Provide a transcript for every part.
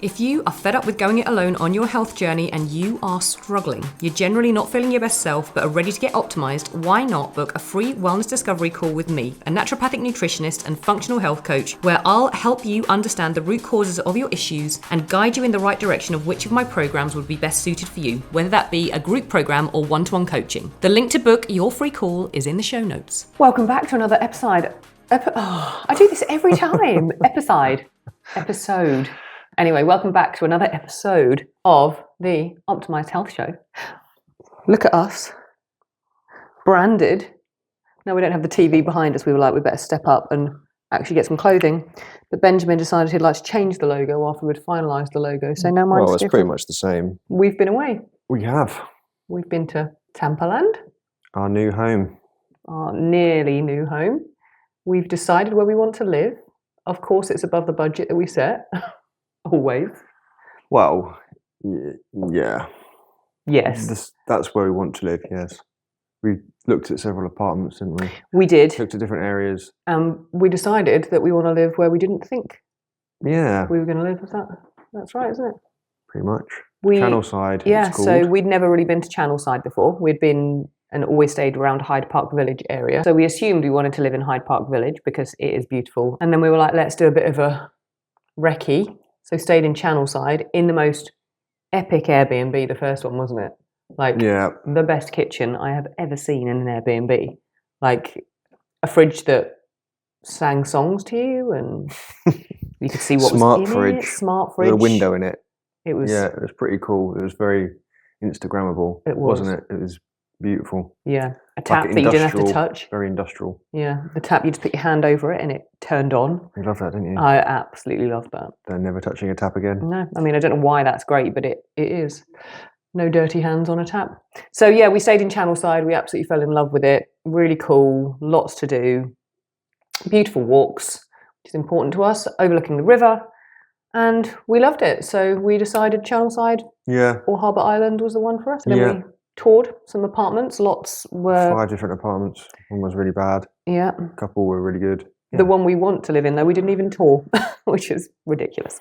If you are fed up with going it alone on your health journey and you are struggling, you're generally not feeling your best self but are ready to get optimized, why not book a free wellness discovery call with me, a naturopathic nutritionist and functional health coach, where I'll help you understand the root causes of your issues and guide you in the right direction of which of my programs would be best suited for you, whether that be a group program or one-to-one coaching. The link to book your free call is in the show notes. Welcome back to another episode. I do this every time. Episode. Anyway, welcome back to another episode of the Optimized Health Show. Look at us. Branded. No, we don't have the TV behind us. We were like, we better step up and actually get some clothing. But Benjamin decided he'd like to change the logo after we'd finalised the logo. So now mine's it's pretty much the same. We've been away. We have. We've been to Tampaland. Our new home. Our nearly new home. We've decided where we want to live. Of course, it's above the budget that we set. Always. Well, yeah. Yes. That's where we want to live, yes. We looked at several apartments, didn't we? We did. Looked at different areas. We decided that we want to live where we didn't think we were going to live. That's right, isn't it? Pretty much. Channelside, yeah, it's called. So we'd never really been to Channelside before. We'd been and always stayed around Hyde Park Village area. So we assumed we wanted to live in Hyde Park Village because it is beautiful. And then we were like, let's do a bit of a recce. So stayed in Channelside in the most epic Airbnb, the first one, wasn't it? The best kitchen I have ever seen in an Airbnb. Like a fridge that sang songs to you and you could see what was in it. Smart fridge. With a window in it. It was pretty cool. It was very Instagrammable, wasn't it? It was beautiful. Yeah. A tap that you didn't have to touch. Very industrial. Yeah. The tap, you just put your hand over it and it turned on. You loved that, didn't you? I absolutely loved that. They're never touching a tap again. No. I mean, I don't know why that's great, but it is. No dirty hands on a tap. So yeah, we stayed in Channelside. We absolutely fell in love with it. Really cool. Lots to do. Beautiful walks, which is important to us. Overlooking the river. And we loved it. So we decided Channelside or Harbour Island was the one for us. And then we toured some apartments. Lots were... 5 different apartments. One was really bad. Yeah. A couple were really good. Yeah. The one we want to live in, though, we didn't even tour, which is ridiculous.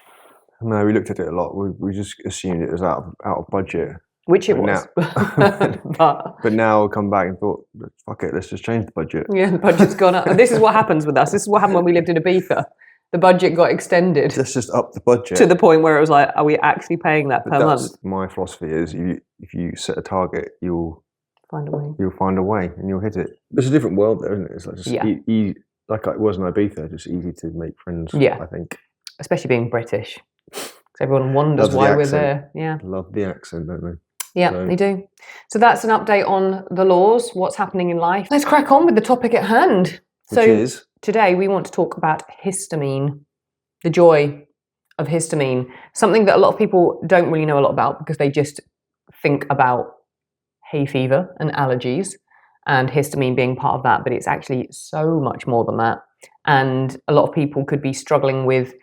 No, we looked at it a lot. We just assumed it was out of budget. Which it was. But now I've come back and thought, fuck it, let's just change the budget. Yeah, the budget's gone up. And this is what happens with us. This is what happened when we lived in Ibiza. The budget got extended. Let's just up the budget. To the point where it was like, are we actually paying that per month? My philosophy is if you set a target, you'll find a way and you'll hit it. It's a different world there, isn't it? It's like just easy, like it was in Ibiza, just easy to make friends, I think. Especially being British. Because everyone wonders why we're there. Yeah. Love the accent, don't they? Yeah, they do. So that's an update on the laws, what's happening in life. Let's crack on with the topic at hand. Which is? Today we want to talk about histamine, the joy of histamine, something that a lot of people don't really know a lot about because they just think about hay fever and allergies and histamine being part of that, but it's actually so much more than that. And a lot of people could be struggling with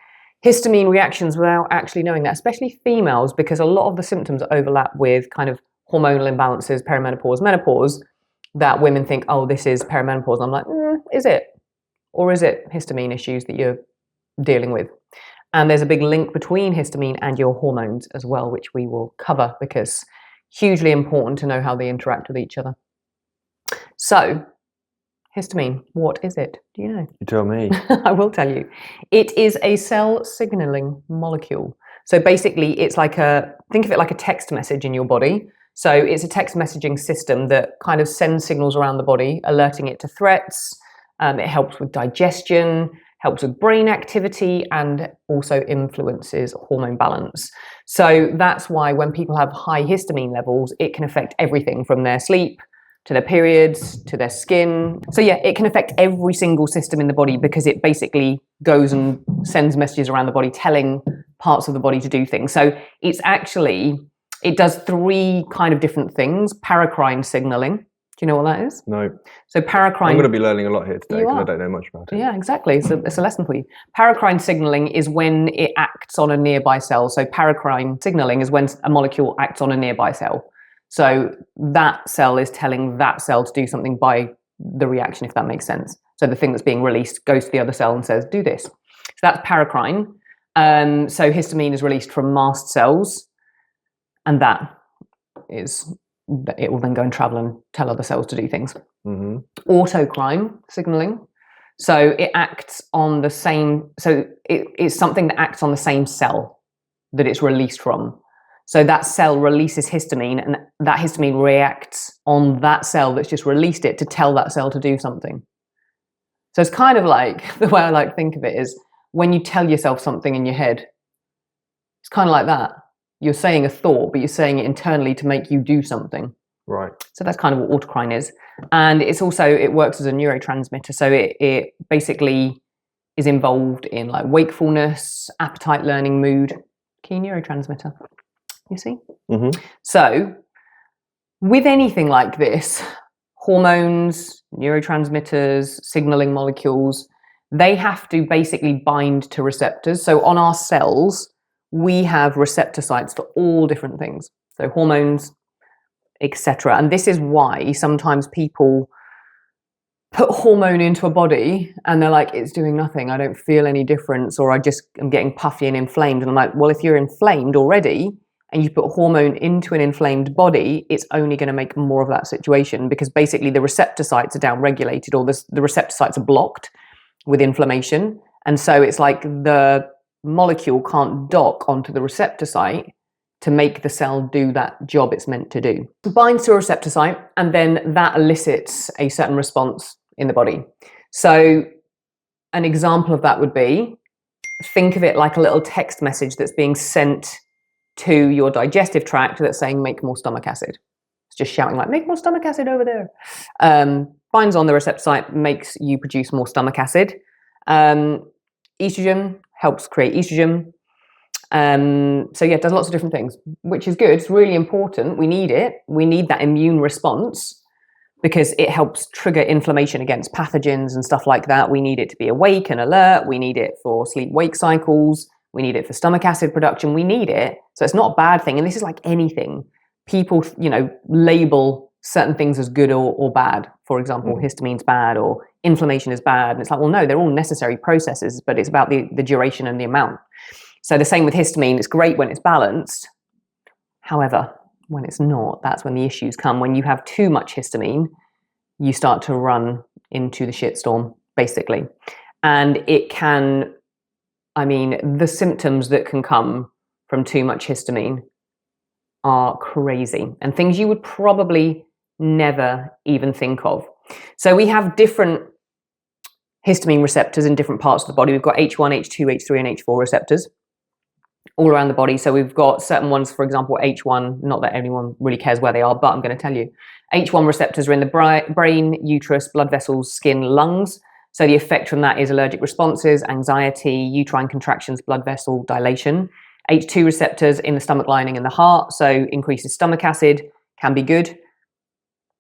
histamine reactions without actually knowing that, especially females, because a lot of the symptoms overlap with kind of hormonal imbalances, perimenopause, menopause, that women think, oh, this is perimenopause. And I'm like, is it? Or is it histamine issues that you're dealing with? And there's a big link between histamine and your hormones as well, which we will cover because hugely important to know how they interact with each other. So, histamine, what is it? Do you know? You tell me. I will tell you. It is a cell signaling molecule. So basically, it's like think of it like a text message in your body. So it's a text messaging system that kind of sends signals around the body, alerting it to threats. It helps with digestion, helps with brain activity, and also influences hormone balance. So that's why when people have high histamine levels, it can affect everything from their sleep to their periods, to their skin. So yeah, it can affect every single system in the body because it basically goes and sends messages around the body telling parts of the body to do things. So it does 3 kind of different things. Paracrine signaling. Do you know what that is? No. So paracrine... I'm going to be learning a lot here today because I don't know much about it. Yeah, exactly. So it's a lesson for you. Paracrine signaling is when it acts on a nearby cell. So paracrine signaling is when a molecule acts on a nearby cell. So that cell is telling that cell to do something by the reaction, if that makes sense. So the thing that's being released goes to the other cell and says, do this. So that's paracrine. So histamine is released from mast cells, and it will then go and travel and tell other cells to do things. Autocrine signaling. So it acts on the same, so it's something that acts on the same cell that it's released from. So that cell releases histamine, and that histamine reacts on that cell that's just released it to tell that cell to do something. So it's kind of like, the way I like to think of it is, when you tell yourself something in your head, it's kind of like that. You're saying a thought, but you're saying it internally to make you do something. Right. So that's kind of what autocrine is. And it's also, it works as a neurotransmitter. So it basically is involved in like wakefulness, appetite, learning, mood, key neurotransmitter, you see? So with anything like this, hormones, neurotransmitters, signaling molecules, they have to basically bind to receptors. So on our cells, we have receptor sites for all different things. So hormones, etc. And this is why sometimes people put hormone into a body and they're like, it's doing nothing, I don't feel any difference, or I just am getting puffy and inflamed. And I'm like, well, if you're inflamed already and you put hormone into an inflamed body, it's only going to make more of that situation, because basically the receptor sites are downregulated, or the receptor sites are blocked with inflammation. And so it's like the molecule can't dock onto the receptor site to make the cell do that job it's meant to do. It binds to a receptor site, and then that elicits a certain response in the body. So an example of that would be, think of it like a little text message that's being sent to your digestive tract that's saying, make more stomach acid. It's just shouting like, make more stomach acid over there. Binds on the receptor site, makes you produce more stomach acid. Estrogen helps create estrogen. So yeah, it does lots of different things, which is good. It's really important. We need it. We need that immune response because it helps trigger inflammation against pathogens and stuff like that. We need it to be awake and alert. We need it for sleep-wake cycles. We need it for stomach acid production. We need it. So it's not a bad thing. And this is like anything. People, label certain things as good or bad. For example, histamine's bad or inflammation is bad. And it's like, well, no, they're all necessary processes, but it's about the duration and the amount. So the same with histamine. It's great when it's balanced. However, when it's not, that's when the issues come. When you have too much histamine, you start to run into the shitstorm, basically. And it can, the symptoms that can come from too much histamine are crazy, and things you would probably never even think of. So we have different histamine receptors in different parts of the body. We've got H1, H2, H3, and H4 receptors all around the body. So we've got certain ones, for example, H1, not that anyone really cares where they are, but I'm going to tell you. H1 receptors are in the brain, uterus, blood vessels, skin, lungs. So the effect from that is allergic responses, anxiety, uterine contractions, blood vessel dilation. H2 receptors in the stomach lining and the heart. So increases stomach acid, can be good,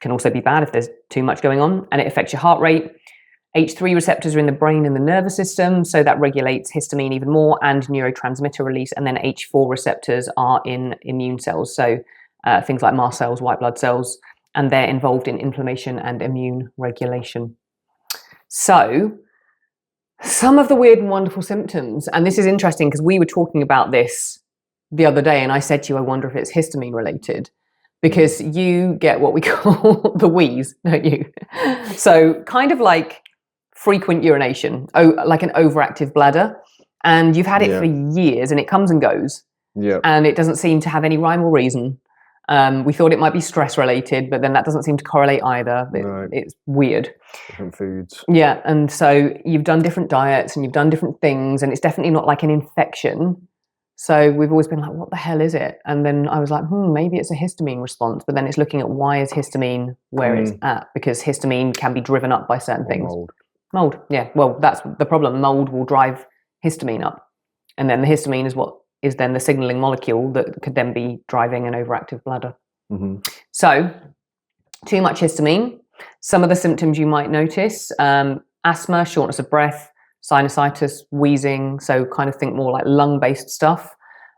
can also be bad if there's too much going on, and it affects your heart rate. H3 receptors are in the brain and the nervous system, so that regulates histamine even more and neurotransmitter release. And then H4 receptors are in immune cells, so things like mast cells, white blood cells, and they're involved in inflammation and immune regulation. So some of the weird and wonderful symptoms, and this is interesting because we were talking about this the other day, and I said to you, I wonder if it's histamine related, because you get what we call the wheeze, don't you? So kind of like frequent urination, like an overactive bladder, and you've had it for years and it comes and goes, and it doesn't seem to have any rhyme or reason. We thought it might be stress related, but then that doesn't seem to correlate either. It's weird. Different foods. Yeah, and so you've done different diets and you've done different things, and it's definitely not like an infection. So we've always been like, what the hell is it? And then I was like, maybe it's a histamine response. But then it's looking at why is histamine where it's at, because histamine can be driven up by certain things. Mold, yeah. Well, that's the problem. Mold will drive histamine up. And then the histamine is what is then the signaling molecule that could then be driving an overactive bladder. So too much histamine. Some of the symptoms you might notice, asthma, shortness of breath, sinusitis, wheezing, so kind of think more like lung-based stuff.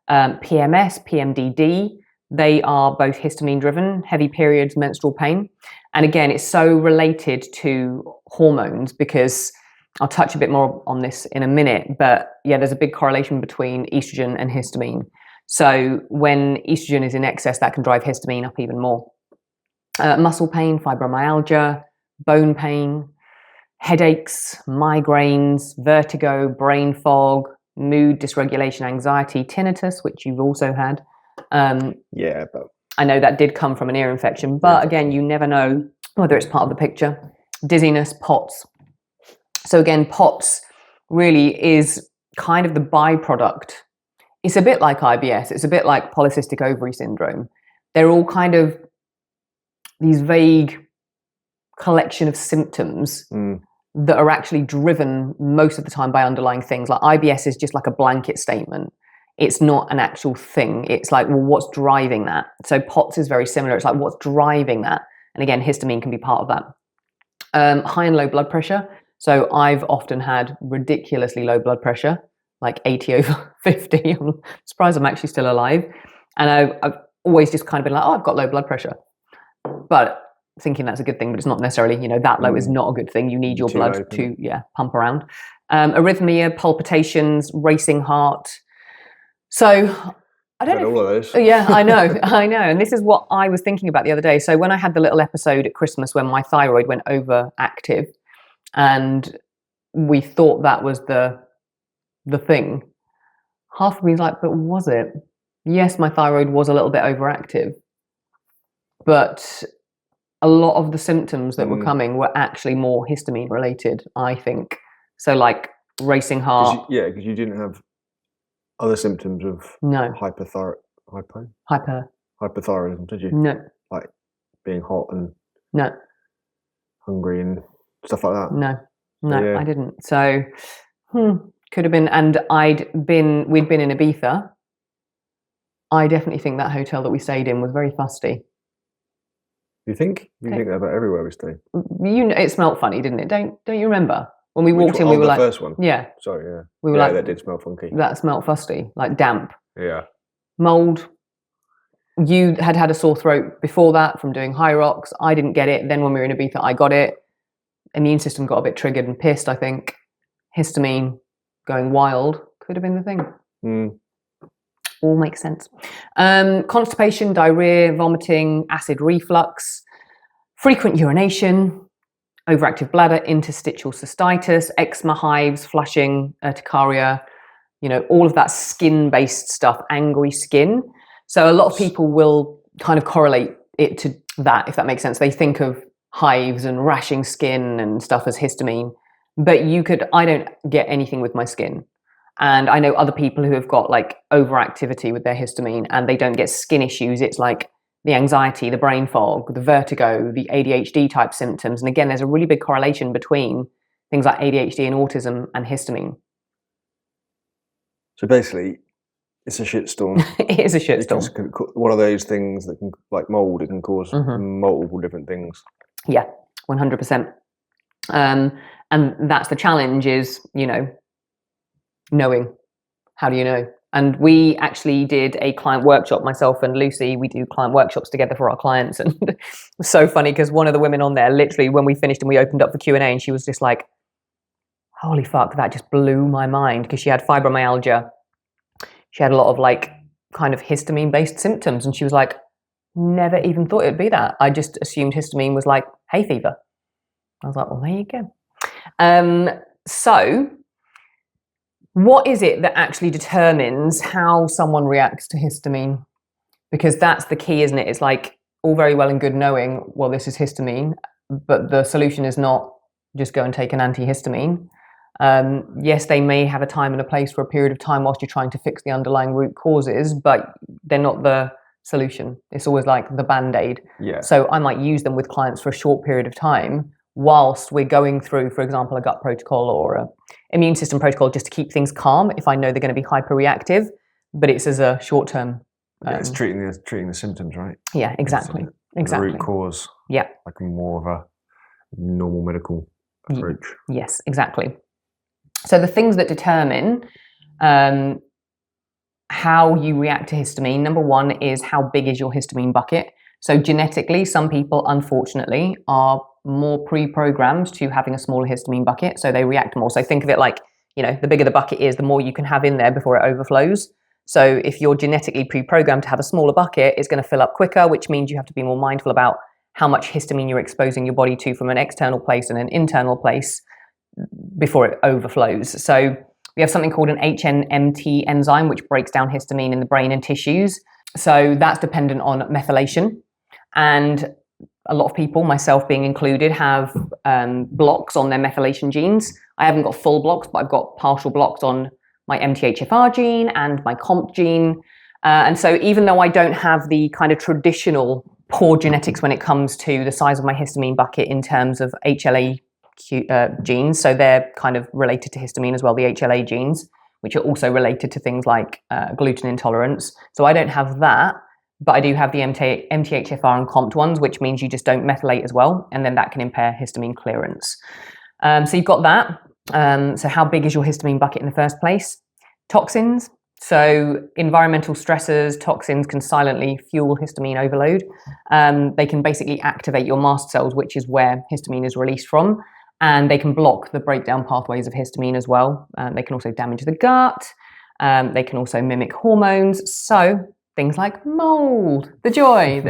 PMS, PMDD, they are both histamine-driven, heavy periods, menstrual pain. And again, it's so related to hormones because I'll touch a bit more on this in a minute, but yeah, there's a big correlation between estrogen and histamine. So when estrogen is in excess, that can drive histamine up even more. Muscle pain, fibromyalgia, bone pain, headaches, migraines, vertigo, brain fog, mood dysregulation, anxiety, tinnitus, which you've also had. Yeah, but I know that did come from an ear infection, but again, you never know whether it's part of the picture. Dizziness, POTS. So again, POTS really is kind of the byproduct. It's a bit like IBS. It's a bit like polycystic ovary syndrome. They're all kind of these vague collection of symptoms that are actually driven most of the time by underlying things. Like IBS is just like a blanket statement. It's not an actual thing. It's like, well, what's driving that? So POTS is very similar. It's like, what's driving that? And again, histamine can be part of that. High and low blood pressure. So I've often had ridiculously low blood pressure, like 80 over 50. I'm surprised I'm actually still alive. And I've always just kind of been like, oh, I've got low blood pressure. But thinking that's a good thing, but it's not necessarily, that low is not a good thing. You need your blood to pump around. Arrhythmia, palpitations, racing heart. So I don't know. All of those. Yeah, I know. And this is what I was thinking about the other day. So when I had the little episode at Christmas when my thyroid went overactive, and we thought that was the thing, half of me is like, but was it? Yes, my thyroid was a little bit overactive, but a lot of the symptoms that were coming were actually more histamine related, I think. So like racing heart. Because you didn't have other symptoms of hypothyroidism, did you? No. Like being hot and hungry and stuff like that? No, I didn't. So could have been. And we'd been in Ibiza. I definitely think that hotel that we stayed in was very fusty. You think? You think that about everywhere we stay? It smelled funny, didn't it? Don't you remember? When we walked in, we were like... the first one? Yeah. Sorry, yeah. We were like... that did smell funky. That smelled fusty, like damp. Yeah. Mold. You had a sore throat before that from doing high rocks. I didn't get it. Then when we were in Ibiza, I got it. Immune system got a bit triggered and pissed, I think. Histamine going wild could have been the thing. All makes sense. Constipation, diarrhea, vomiting, acid reflux, frequent urination, overactive bladder, interstitial cystitis, eczema, hives, flushing, urticaria, all of that skin-based stuff, angry skin. So a lot of people will kind of correlate it to that, if that makes sense. They think of hives and rashing skin and stuff as histamine, but I don't get anything with my skin. And I know other people who have got like overactivity with their histamine and they don't get skin issues. It's like the anxiety, the brain fog, the vertigo, the ADHD type symptoms. And again, there's a really big correlation between things like ADHD and autism and histamine. So basically, it's a shitstorm. It is a shitstorm. One of those things that can, like mold, it can cause multiple different things. Yeah, 100%. And that's the challenge is, knowing. How do you know? And we actually did a client workshop, myself and Lucy, we do client workshops together for our clients. And it was so funny because one of the women on there, literally when we finished and we opened up the Q&A, and she was just like, holy fuck, that just blew my mind, because she had fibromyalgia. She had a lot of like kind of histamine based symptoms. And she was like, never even thought it'd be that. I just assumed histamine was like hay fever. I was like, well, there you go. So what is it that actually determines how someone reacts to histamine? Because that's the key, isn't it? It's like all very well and good knowing, well, this is histamine, but the solution is not just go and take an antihistamine. Yes, they may have a time and a place for a period of time whilst you're trying to fix the underlying root causes, but they're not the solution. It's always like the Band-Aid. Yeah. So I might use them with clients for a short period of time whilst we're going through, for example, a gut protocol or a immune system protocol, just to keep things calm if I know they're going to be hyperreactive, but it's as a short-term. It's treating the symptoms, right? Yeah, exactly. The root cause. Yeah. Like more of a normal medical approach. Yes, exactly. So the things that determine how you react to histamine, number one is how big is your histamine bucket. So genetically, some people, unfortunately, are more pre-programmed to having a smaller histamine bucket, so they react more. So think of it like, the bigger the bucket is, the more you can have in there before it overflows. So if you're genetically pre-programmed to have a smaller bucket, it's going to fill up quicker, which means you have to be more mindful about how much histamine you're exposing your body to from an external place and an internal place before it overflows. So we have something called an HNMT enzyme, which breaks down histamine in the brain and tissues. So that's dependent on methylation. And a lot of people, myself being included, have blocks on their methylation genes. I haven't got full blocks, but I've got partial blocks on my MTHFR gene and my COMT gene. And so even though I don't have the kind of traditional poor genetics when it comes to the size of my histamine bucket in terms of HLA genes, so they're kind of related to histamine as well, the HLA genes, which are also related to things like gluten intolerance. So I don't have that, but I do have the MTHFR and COMT ones, which means you just don't methylate as well, and then that can impair histamine clearance. So you've got that. So how big is your histamine bucket in the first place? Toxins. So environmental stressors, toxins can silently fuel histamine overload. They can basically activate your mast cells, which is where histamine is released from, and they can block the breakdown pathways of histamine as well. They can also damage the gut. They can also mimic hormones. So things like mold, the joy,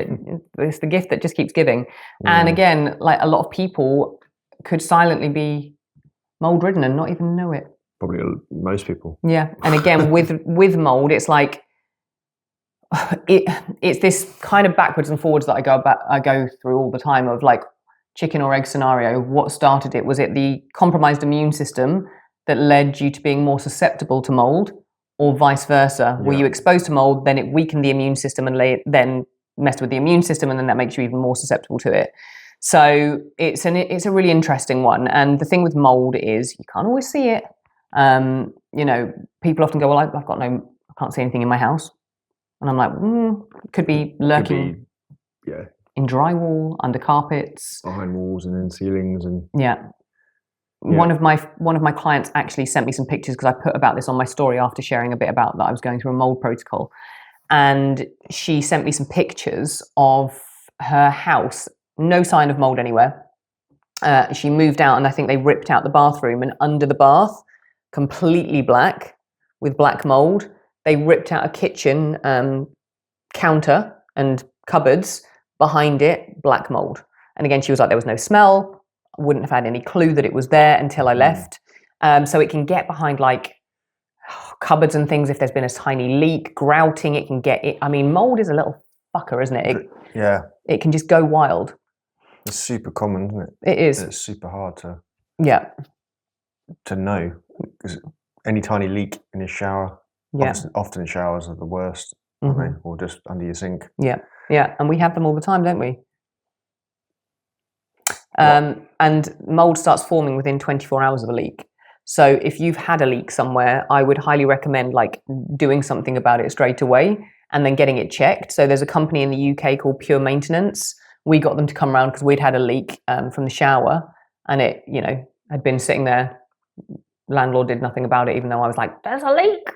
it's the gift that just keeps giving. And again, like a lot of people could silently be mold ridden and not even know it. Probably most people. Yeah, and again, with mold, it's like it's this kind of backwards and forwards that I go through all the time of like chicken or egg scenario. What started it? Was it the compromised immune system that led you to being more susceptible to mold, or vice versa? Yeah. Were you exposed to mold, then it weakened the immune system and then messed with the immune system, and then that makes you even more susceptible to it. So it's a really interesting one. And the thing with mold is you can't always see it. People often go, well, I can't see anything in my house. And I'm like, it could be lurking in drywall, under carpets. Behind walls and in ceilings. And One of my clients actually sent me some pictures because I put about this on my story after sharing a bit about that I was going through a mold protocol. And she sent me some pictures of her house, no sign of mold anywhere. She moved out and I think they ripped out the bathroom, and under the bath, completely black with black mold. They ripped out a kitchen counter and cupboards, behind it black mold. And again, she was like, there was no smell, I wouldn't have had any clue that it was there until I left. So it can get behind like cupboards and things. If there's been a tiny leak, grouting, it can get it. I mean, mold is a little fucker, isn't it? It can just go wild. It's super common, isn't it? It is. It's super hard to know, because any tiny leak in a shower, often showers are the worst, aren't they? Or just under your sink. Yeah, and we have them all the time, don't we? And mold starts forming within 24 hours of a leak. So if you've had a leak somewhere, I would highly recommend like doing something about it straight away and then getting it checked. So there's a company in the UK called Pure Maintenance. We got them to come around because we'd had a leak from the shower, and it, had been sitting there. Landlord did nothing about it, even though I was like, there's a leak,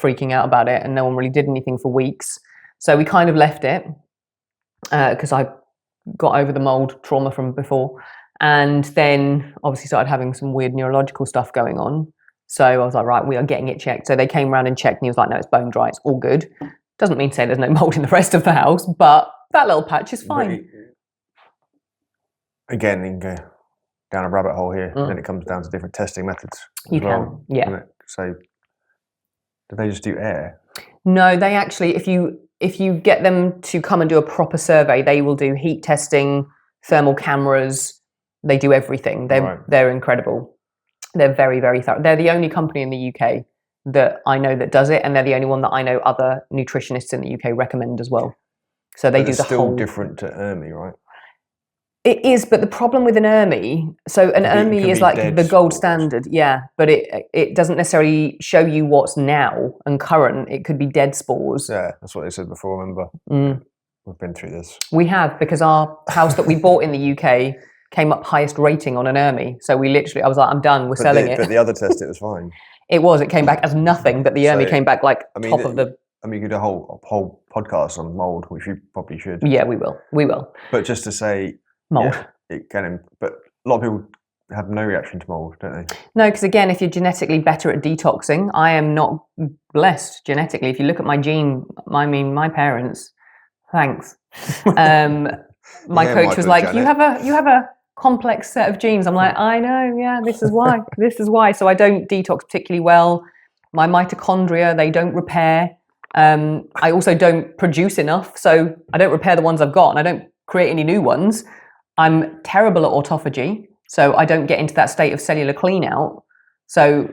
freaking out about it, and no one really did anything for weeks. So we kind of left it because I got over the mold trauma from before, and then obviously started having some weird neurological stuff going on. So I was like, right, we are getting it checked. So they came around and checked, and he was like, no, it's bone dry, it's all good. Doesn't mean to say there's no mold in the rest of the house, but that little patch is fine. Again, you can go down a rabbit hole here, and then it comes down to different testing methods. You can, yeah. So, do they just do air? No, they actually, if you get them to come and do a proper survey, they will do heat testing, thermal cameras. They do everything. They're incredible. They're very, very thorough. They're the only company in the UK that I know that does it, and they're the only one that I know other nutritionists in the UK recommend as well. So they do the whole. It's still different to ERMI, right? It is, but the problem with an ERMI, so an ERMI is like the gold standard, but it doesn't necessarily show you what's now and current. It could be dead spores. Yeah, that's what they said before, remember? We've been through this. We have, because our house that we bought in the UK came up highest rating on an ERMI. So I was like, I'm done, we're selling it. But the other test, it was fine. It came back as nothing, but the ERMI came back like top of the... I mean, you could do a whole podcast on mold, which you probably should. Yeah, we will. But just to say... Mold. it can, but a lot of people have no reaction to mold, don't they? No, because again, if you're genetically better at detoxing, I am not blessed genetically. If you look at my gene, I mean, my parents, thanks. My coach was like, you have a complex set of genes. I'm like, I know, yeah, this is why. This is why. So I don't detox particularly well. My mitochondria, they don't repair. I also don't produce enough, so I don't repair the ones I've got, and I don't create any new ones. I'm terrible at autophagy, so I don't get into that state of cellular clean out. So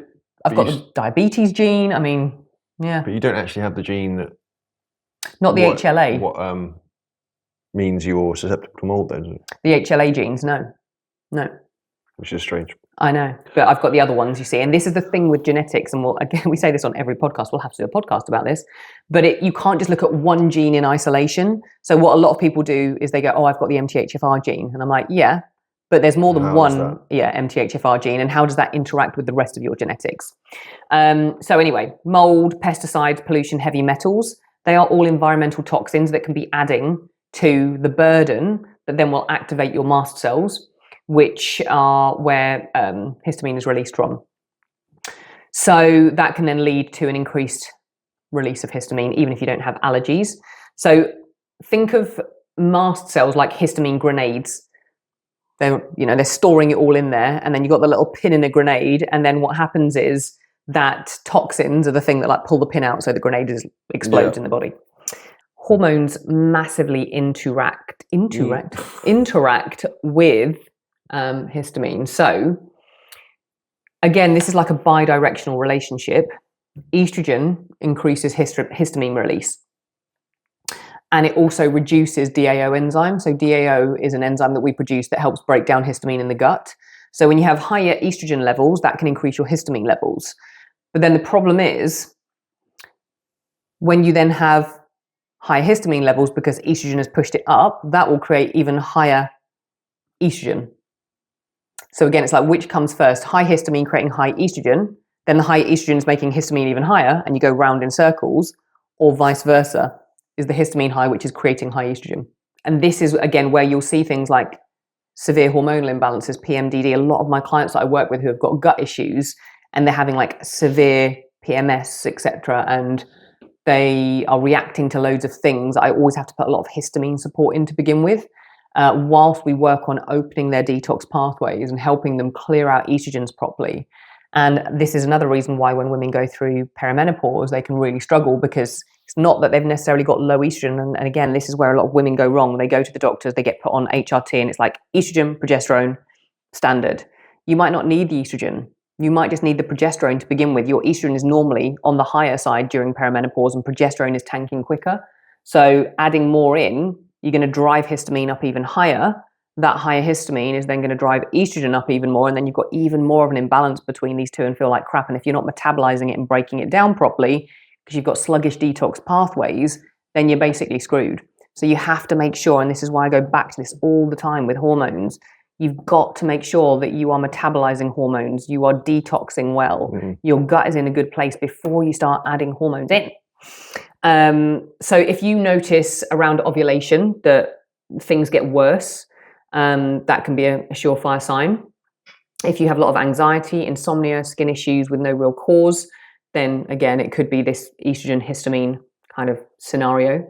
I've got the diabetes gene. I mean, yeah. But you don't actually have the gene that... Not the HLA. What means you're susceptible to mold then? The HLA genes, no. Which is strange. I know, but I've got the other ones, you see, and this is the thing with genetics, and we say this on every podcast, we'll have to do a podcast about this, but you can't just look at one gene in isolation. So what a lot of people do is they go, oh, I've got the MTHFR gene, and I'm like, yeah, but there's more than one MTHFR gene, and how does that interact with the rest of your genetics? So anyway, mold, pesticides, pollution, heavy metals, they are all environmental toxins that can be adding to the burden that then will activate your mast cells, which are where histamine is released from. So that can then lead to an increased release of histamine, even if you don't have allergies. So think of mast cells like histamine grenades. They're storing it all in there, and then you've got the little pin in a grenade, and then what happens is that toxins are the thing that like pull the pin out so the grenade explodes in the body. Hormones massively interact with histamine. So again, this is like a bi-directional relationship. Estrogen increases histamine release, and it also reduces DAO enzyme. So DAO is an enzyme that we produce that helps break down histamine in the gut. So when you have higher estrogen levels, that can increase your histamine levels. But then the problem is when you then have high histamine levels because estrogen has pushed it up, that will create even higher estrogen. So again, it's like, which comes first? High histamine creating high estrogen, then the high estrogen is making histamine even higher, and you go round in circles, or vice versa, is the histamine high, which is creating high estrogen. And this is, again, where you'll see things like severe hormonal imbalances, PMDD. A lot of my clients that I work with who have got gut issues, and they're having like severe PMS, etc., and they are reacting to loads of things. I always have to put a lot of histamine support in to begin with, whilst we work on opening their detox pathways and helping them clear out estrogens properly. And this is another reason why when women go through perimenopause, they can really struggle, because it's not that they've necessarily got low estrogen. And again, this is where a lot of women go wrong. They go to the doctors, they get put on HRT, and it's like estrogen, progesterone, standard. You might not need the estrogen. You might just need the progesterone to begin with. Your estrogen is normally on the higher side during perimenopause, and progesterone is tanking quicker. So adding more in, you're going to drive histamine up even higher. That higher histamine is then going to drive estrogen up even more, and then you've got even more of an imbalance between these two and feel like crap. And if you're not metabolizing it and breaking it down properly, because you've got sluggish detox pathways, then you're basically screwed. So you have to make sure, and this is why I go back to this all the time with hormones, you've got to make sure that you are metabolizing hormones, you are detoxing well, your gut is in a good place before you start adding hormones in. So if you notice around ovulation that things get worse, that can be a surefire sign. If you have a lot of anxiety, insomnia, skin issues with no real cause, then again, it could be this estrogen histamine kind of scenario.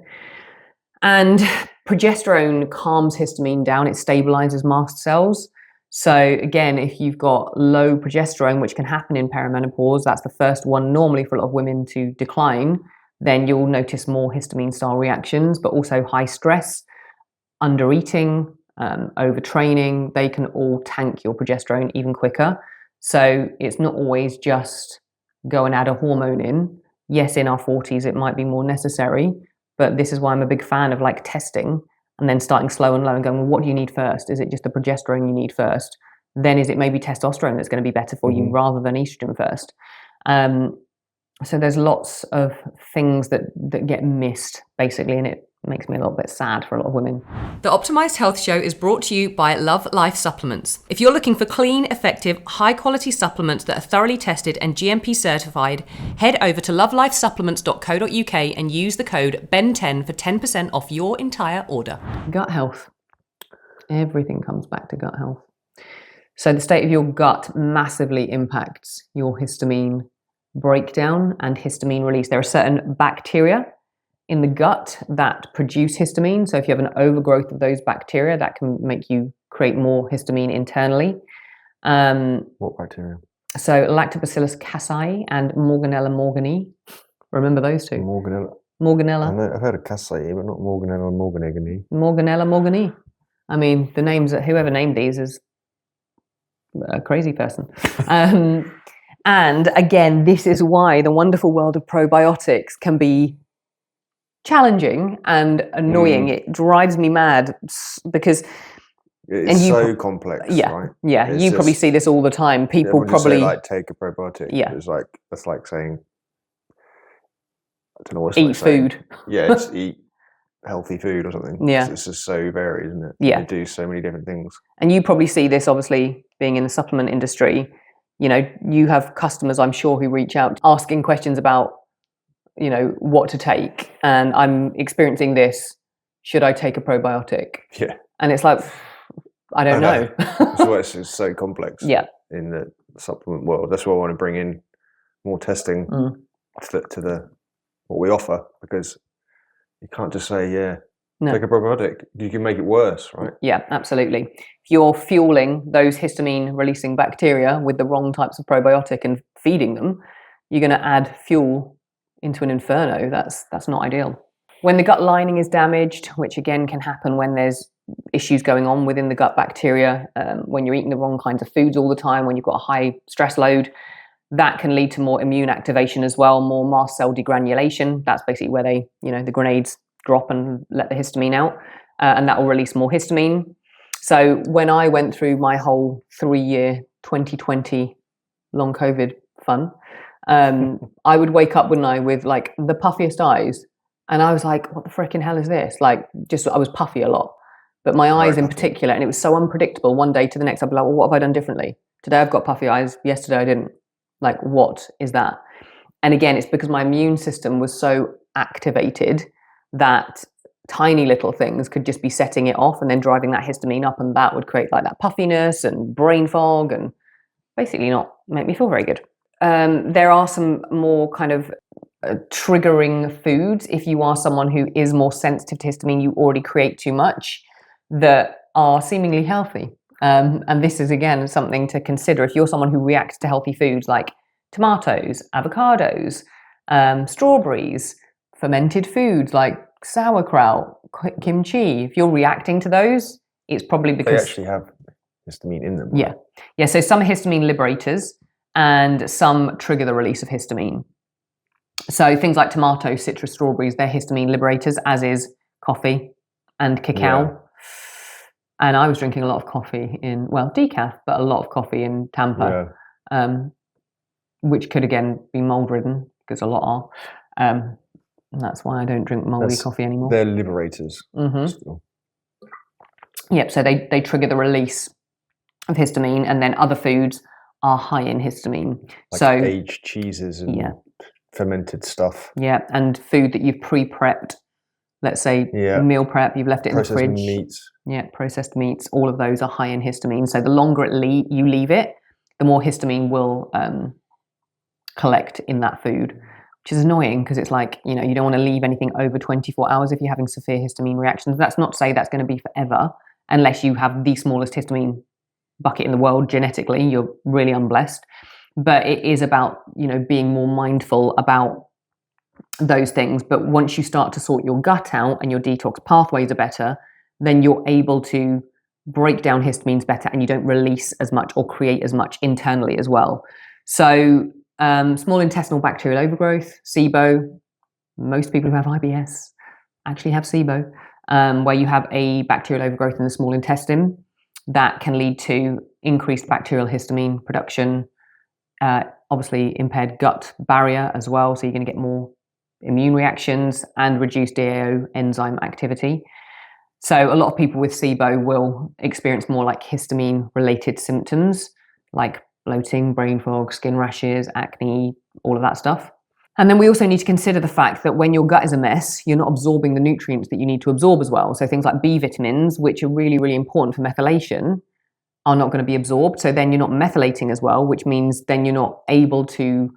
And progesterone calms histamine down, it stabilizes mast cells. So again, if you've got low progesterone, which can happen in perimenopause, that's the first one normally for a lot of women to decline, then you'll notice more histamine style reactions, but also high stress, under eating, overtraining, they can all tank your progesterone even quicker. So it's not always just go and add a hormone in. Yes, in our 40s, it might be more necessary, but this is why I'm a big fan of like testing and then starting slow and low and going, well, what do you need first? Is it just the progesterone you need first? Then is it maybe testosterone that's going to be better for you rather than estrogen first? So there's lots of things that get missed basically, and it makes me a little bit sad for a lot of women. The Optimized Health Show is brought to you by Love Life Supplements. If you're looking for clean, effective, high-quality supplements that are thoroughly tested and GMP certified, head over to lovelifesupplements.co.uk and use the code BEN10 for 10% off your entire order. Gut health. Everything comes back to gut health. So the state of your gut massively impacts your histamine breakdown and histamine release. There are certain bacteria in the gut that produce histamine. So if you have an overgrowth of those bacteria, that can make you create more histamine internally. What bacteria? So Lactobacillus casei and Morganella morganii. Remember those two? Morganella. I've heard of casei, but not Morganella morganii. Morganella morganii. I mean, the names that whoever named these is a crazy person. And again, this is why the wonderful world of probiotics can be challenging and annoying. It drives me mad because it's so complex. Yeah, right? Yeah. It's you probably see this all the time. People probably say, like, take a probiotic. Yeah. That's like saying, I don't know what it's eat like saying. food. Yeah, it's eat healthy food or something. Yeah. It's just so varied, isn't it? Yeah. They do so many different things. And you probably see this, obviously, being in the supplement industry. You know, you have customers, I'm sure, who reach out asking questions about, you know, what to take. And I'm experiencing this. Should I take a probiotic? Yeah. And it's like, I don't know. That's why it's so complex. Yeah. In the supplement world. That's why I want to bring in more testing to the what we offer, because you can't just say, take a probiotic. You can make it worse, right? Yeah, absolutely. If you're fueling those histamine-releasing bacteria with the wrong types of probiotic and feeding them, you're going to add fuel into an inferno. That's not ideal. When the gut lining is damaged, which again can happen when there's issues going on within the gut bacteria, when you're eating the wrong kinds of foods all the time, when you've got a high stress load, that can lead to more immune activation as well, more mast cell degranulation. That's basically where they, the grenades drop and let the histamine out, and that will release more histamine. So when I went through my whole 3-year 2020 long COVID fun, I would wake up, wouldn't I, with like the puffiest eyes. And I was like, what the freaking hell is this? Like, I was puffy a lot, but my eyes in particular, and it was so unpredictable. One day to the next, I'd be like, well, what have I done differently? Today I've got puffy eyes. Yesterday I didn't. Like, what is that? And again, it's because my immune system was so activated that tiny little things could just be setting it off and then driving that histamine up, and that would create like that puffiness and brain fog and basically not make me feel very good. There are some more kind of triggering foods. If you are someone who is more sensitive to histamine, you already create too much, that are seemingly healthy. And this is, again, something to consider. If you're someone who reacts to healthy foods like tomatoes, avocados, strawberries, fermented foods like sauerkraut, kimchi, if you're reacting to those, it's probably because they actually have histamine in them. Right? Yeah. So some are histamine liberators and some trigger the release of histamine. So things like tomatoes, citrus, strawberries, they're histamine liberators, as is coffee and cacao. Yeah. And I was drinking a lot of coffee decaf, but a lot of coffee in Tampa, which could, again, be mold-ridden, because a lot are. And that's why I don't drink moldy coffee anymore. They're liberators. Mm-hmm. Yep, so they trigger the release of histamine, and then other foods are high in histamine. Like aged cheeses and fermented stuff. Yeah, and food that you've pre-prepped. Let's say meal prep, you've left it in the fridge. Processed meats. Yeah, processed meats, all of those are high in histamine. So the longer you leave it, the more histamine will collect in that food, which is annoying, because it's like, you don't want to leave anything over 24 hours if you're having severe histamine reactions. That's not to say that's going to be forever, unless you have the smallest histamine bucket in the world genetically. You're really unblessed. But it is about, being more mindful about those things. But once you start to sort your gut out and your detox pathways are better, then you're able to break down histamines better, and you don't release as much or create as much internally as well. So small intestinal bacterial overgrowth, SIBO, most people who have IBS actually have SIBO, where you have a bacterial overgrowth in the small intestine that can lead to increased bacterial histamine production, obviously impaired gut barrier as well, so you're going to get more immune reactions and reduced DAO enzyme activity. So a lot of people with SIBO will experience more like histamine-related symptoms, like bloating, brain fog, skin rashes, acne, all of that stuff. And then we also need to consider the fact that when your gut is a mess, you're not absorbing the nutrients that you need to absorb as well. So things like B vitamins, which are really, really important for methylation, are not going to be absorbed. So then you're not methylating as well, which means then you're not able to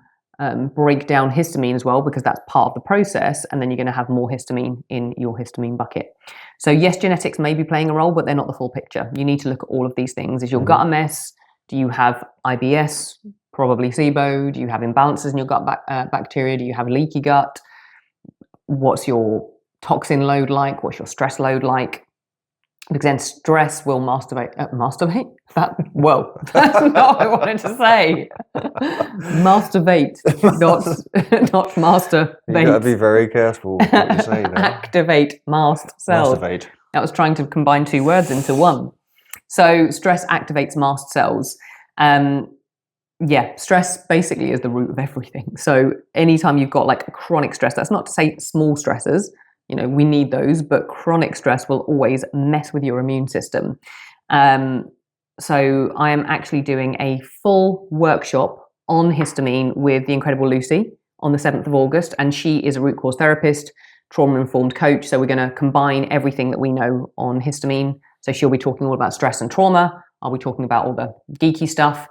break down histamine as well, because that's part of the process. And then you're going to have more histamine in your histamine bucket. So yes, genetics may be playing a role, but they're not the full picture. You need to look at all of these things. Is your gut a mess? Do you have IBS? Probably SIBO. Do you have imbalances in your gut bacteria? Do you have leaky gut? What's your toxin load like? What's your stress load like? Because then stress will masturbate. That's not what I wanted to say. Masturbate, not masturbate. You got to be very careful what you say there. Activate mast cells. Masturbate. That was trying to combine two words into one. So stress activates mast cells. Stress basically is the root of everything. So anytime you've got like chronic stress, that's not to say small stresses, we need those, but chronic stress will always mess with your immune system. So I am actually doing a full workshop on histamine with the incredible Lucy on the 7th of August, and she is a root cause therapist, trauma-informed coach. So we're going to combine everything that we know on histamine. So she'll be talking all about stress and trauma. I'll be talking about all the geeky stuff.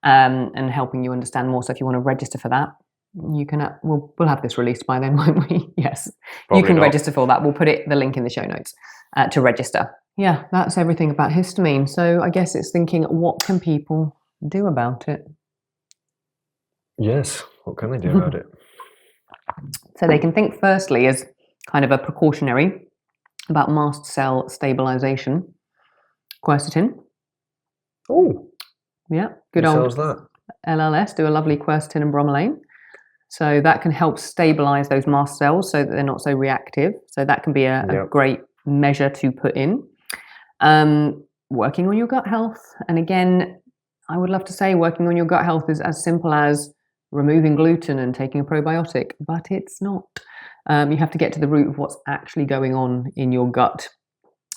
And helping you understand more. So if you want to register for that, you can. We'll have this released by then, won't we? Yes, probably you can register for that. We'll put the link in the show notes to register. Yeah, that's everything about histamine. So I guess it's thinking, what can people do about it? Yes, what can they do about it? So they can think firstly as kind of a precautionary about mast cell stabilization. Quercetin. Oh. Yeah, good old that? LLS, do a lovely quercetin and bromelain. So that can help stabilize those mast cells so that they're not so reactive. So that can be a great measure to put in. Working on your gut health. And again, I would love to say working on your gut health is as simple as removing gluten and taking a probiotic, but it's not. You have to get to the root of what's actually going on in your gut.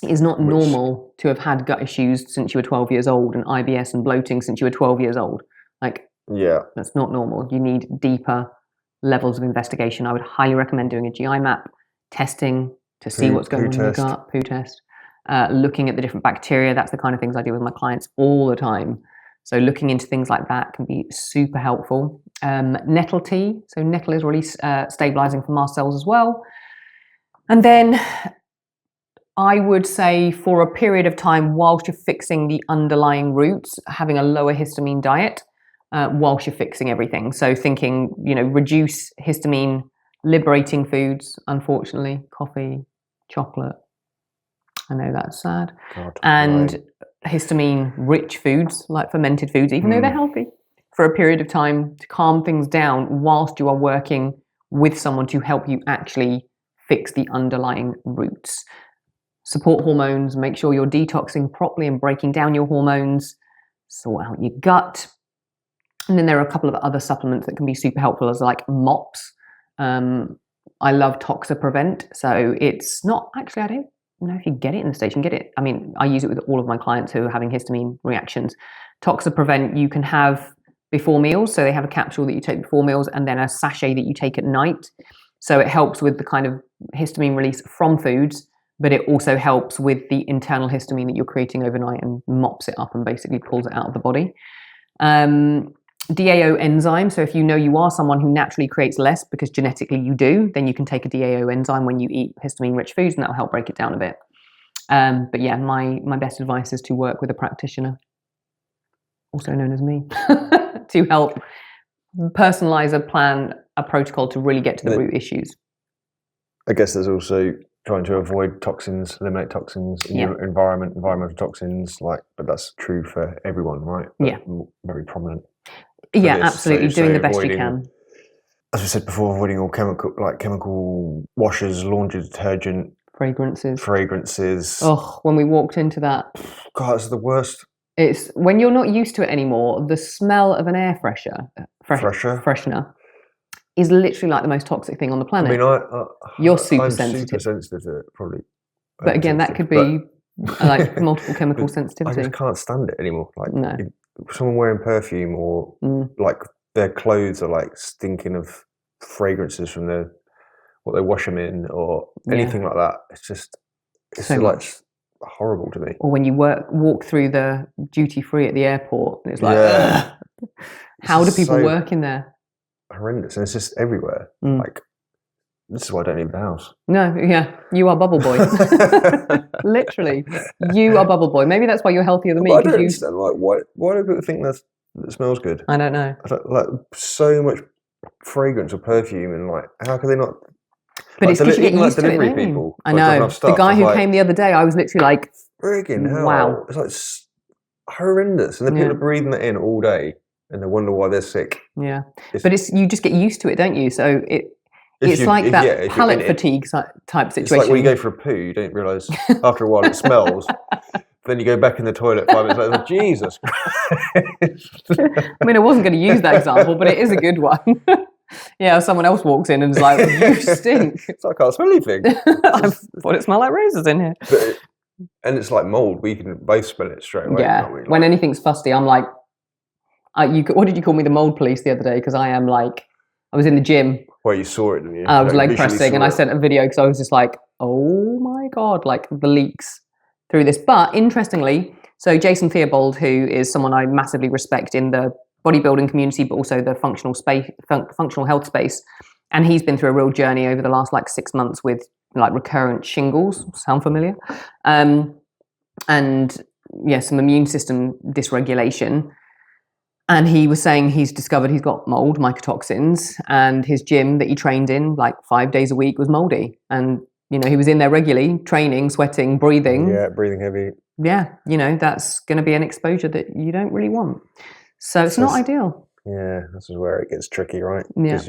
It is not normal to have had gut issues since you were 12 years old and IBS and bloating since you were 12 years old. That's not normal. You need deeper levels of investigation. I would highly recommend doing a GI map, testing to see what's going on in your gut, poo test, looking at the different bacteria. That's the kind of things I do with my clients all the time. So looking into things like that can be super helpful. Nettle tea. So nettle is really stabilizing for mast cells as well. And then I would say for a period of time, whilst you're fixing the underlying roots, having a lower histamine diet whilst you're fixing everything. So thinking, reduce histamine liberating foods, unfortunately, coffee, chocolate. I know that's sad. And histamine rich foods like fermented foods, even though they're healthy, for a period of time to calm things down whilst you are working with someone to help you actually fix the underlying roots. Support hormones, make sure you're detoxing properly and breaking down your hormones, sort out your gut. And then there are a couple of other supplements that can be super helpful as like MOPS. I love Toxaprevent. So it's not, actually I don't know if you get it in the States, you can get it. I mean, I use it with all of my clients who are having histamine reactions. Toxaprevent you can have before meals. So they have a capsule that you take before meals and then a sachet that you take at night. So it helps with the kind of histamine release from foods, but it also helps with the internal histamine that you're creating overnight and mops it up and basically pulls it out of the body. DAO enzyme. So if you know you are someone who naturally creates less because genetically you do, then you can take a DAO enzyme when you eat histamine-rich foods, and that'll help break it down a bit. But yeah, my best advice is to work with a practitioner, also known as me, to help personalize a plan, a protocol to really get to the root issues. I guess there's also trying to avoid toxins, eliminate toxins in your environment, environmental toxins, but that's true for everyone, right? But very prominent. Yeah, absolutely. Doing the best you can. As we said before, avoiding all chemical washers, laundry detergent, fragrances. Oh, when we walked into that. God, it's the worst. It's when you're not used to it anymore, the smell of an air freshener is literally like the most toxic thing on the planet. I mean, you're super sensitive. Super sensitive to it, probably. But again, that could be like multiple chemical sensitivity. I just can't stand it anymore. No. If someone wearing perfume or like their clothes are like stinking of fragrances from what they wash them in or anything like that. It's so like horrible to me. Or when you walk through the duty free at the airport, and it's like, ugh. How do people work in there? Horrendous, and it's just everywhere. Like, this is why I don't leave the house. No, you are bubble boy. Literally, you are bubble boy. Maybe that's why you're healthier than me. I don't understand. Like, why do people think that smells good? I don't know. Like so much fragrance or perfume, and like, how can they not? But it's because you get used to it, people. I know. The guy who came the other day, I was literally like, friggin' hell. Wow. It's like horrendous. And then people are breathing that in all day and they wonder why they're sick. Yeah. But you just get used to it, don't you? So it's like that palate fatigue type situation. It's like when you go for a poo, you don't realise after a while it smells. Then you go back in the toilet 5 minutes later, like, Jesus Christ. I mean, I wasn't going to use that example, but it is a good one. Yeah, if someone else walks in and is like, you stink. It's like, I can't smell anything. I thought it smelled like roses in here. And it's like mould. We can both smell it straight away. Yeah. Like, when anything's fusty, I'm like, what did you call me, the mould police the other day? Because I am like, I was in the gym. Well, you saw it, didn't you? I was leg pressing and I sent a video because I was just like, oh my God, like the leaks through this. But interestingly, so Jason Theobald, who is someone I massively respect in the bodybuilding community, but also the functional health space. And he's been through a real journey over the last 6 months with recurrent shingles. Sound familiar? And some immune system dysregulation. And he was saying he's discovered he's got mold, mycotoxins, and his gym that he trained in 5 days a week was moldy. And, he was in there regularly, training, sweating, breathing. Yeah, breathing heavy. Yeah, that's going to be an exposure that you don't really want. So it's not ideal. Yeah, this is where it gets tricky, right? Yeah.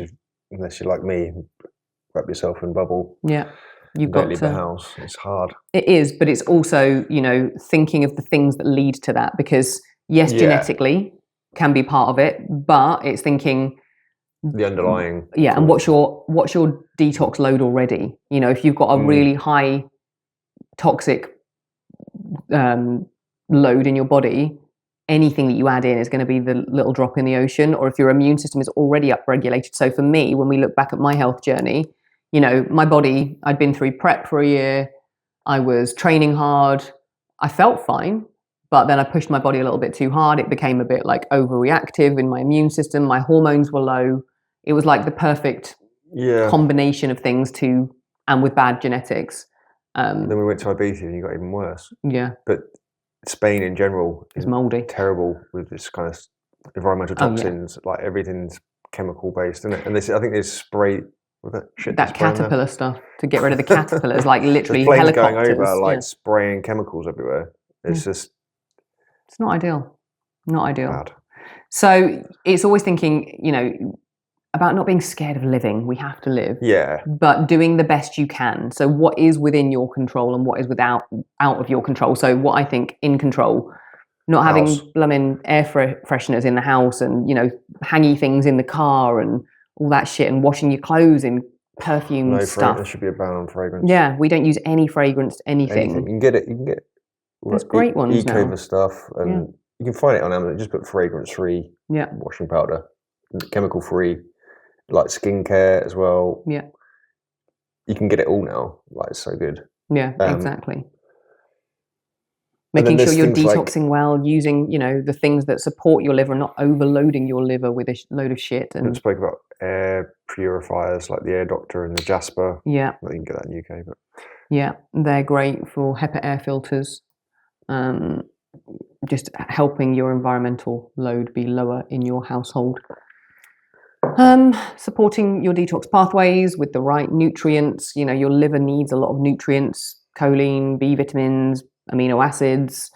Unless you're like me, wrap yourself in bubble. Yeah. You've got to leave the house. It's hard. It is, but it's also, thinking of the things that lead to that, because yes, genetically can be part of it, but it's thinking the underlying. Yeah, and what's your detox load already? If you've got a really high toxic load in your body, anything that you add in is going to be the little drop in the ocean. Or if your immune system is already upregulated. So for me, when we look back at my health journey, my body, I'd been through prep for a year. I was training hard. I felt fine, but then I pushed my body a little bit too hard. It became a bit overreactive in my immune system. My hormones were low. It was the perfect combination of things and with bad genetics. Then we went to Ibiza and you got even worse. Yeah. But Spain in general is mouldy, terrible with this kind of environmental toxins. Everything's chemical based, isn't it? And I think they spray that caterpillar stuff to get rid of the caterpillars, literally planes helicopters going over, spraying chemicals everywhere. It's just, it's not ideal. Not ideal. Bad. So it's always thinking, about not being scared of living. We have to live. Yeah. But doing the best you can. So what is within your control and what is out of your control. So what I think in control, not having blooming air fresheners in the house and, hangy things in the car and all that shit, and washing your clothes in perfume stuff. There should be a ban on fragrance. Yeah, we don't use any fragrance, anything. You can get there's great ones now. Eco stuff, and you can find it on Amazon. Just put fragrance-free washing powder, chemical-free. Skincare as well. Yeah. You can get it all now. It's so good. Yeah, exactly. Making sure you're detoxing well, using, the things that support your liver, not overloading your liver with a load of shit. And we spoke about air purifiers like the Air Doctor and the Jasper. Yeah. You can get that in the UK, but yeah, they're great for HEPA air filters. Just helping your environmental load be lower in your household. Supporting your detox pathways with the right nutrients. Your liver needs a lot of nutrients, choline, B vitamins, amino acids,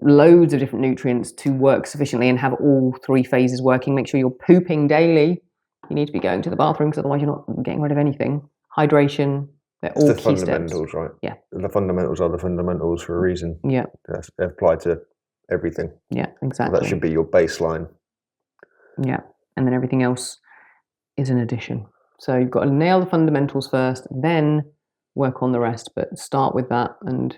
loads of different nutrients to work sufficiently and have all 3 phases working. Make sure you're pooping daily. You need to be going to the bathroom because otherwise you're not getting rid of anything. Hydration, they're all key fundamentals, steps. Right? Yeah. The fundamentals are the fundamentals for a reason. Yeah. They apply to everything. Yeah, exactly. So that should be your baseline. Yeah. And then everything else is an addition. So you've got to nail the fundamentals first, then work on the rest. But start with that. And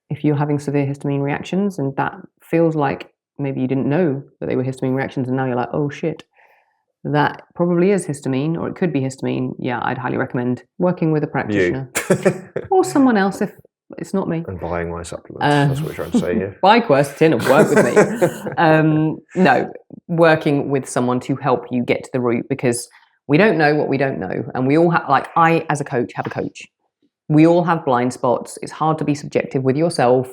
if you're having severe histamine reactions and that feels like maybe you didn't know that they were histamine reactions and now you're like, oh shit, that probably is histamine, or it could be histamine, yeah, I'd highly recommend working with a practitioner. Or someone else if it's not me. And buying my supplements, that's what we're trying to say here. Buy quercetin and work with me. No, working with someone to help you get to the root, because we don't know what we don't know. And we all have, like I, as a coach, have a coach. We all have blind spots. It's hard to be subjective with yourself.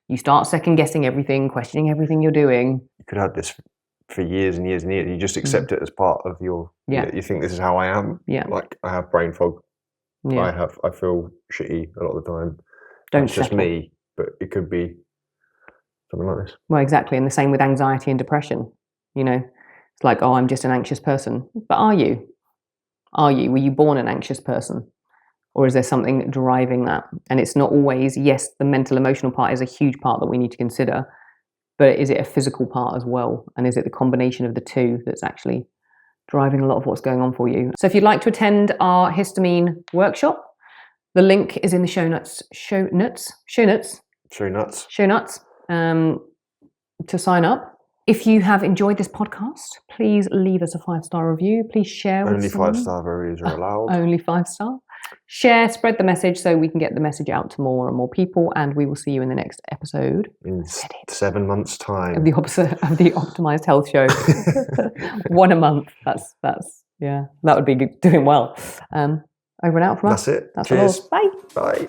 You start second guessing everything, questioning everything you're doing. You could have this for years and years and years. You just accept it as part of your, you think this is how I am. Yeah. Like I have brain fog. Yeah. I feel shitty a lot of the time. Don't It's just me, but it could be something like this. Well, exactly. And the same with anxiety and depression. You know, it's like, oh, I'm just an anxious person. But are you? Are you? Were you born an anxious person? Or is there something driving that? And it's not always, yes, the mental emotional part is a huge part that we need to consider, but is it a physical part as well? And is it the combination of the two that's actually driving a lot of what's going on for you? So if you'd like to attend our histamine workshop, the link is in the show notes to sign up. If you have enjoyed this podcast, please leave us a 5-star review. Please share with someone. Only 5-star reviews are allowed. Only 5-star. Share, spread the message so we can get the message out to more and more people. And we will see you in the next episode. In 7 months' time. Of the Optimized Health Show. 1 a month. That's that would be doing well. Over and out from us. That's it. That's Cheers. Bye. Bye.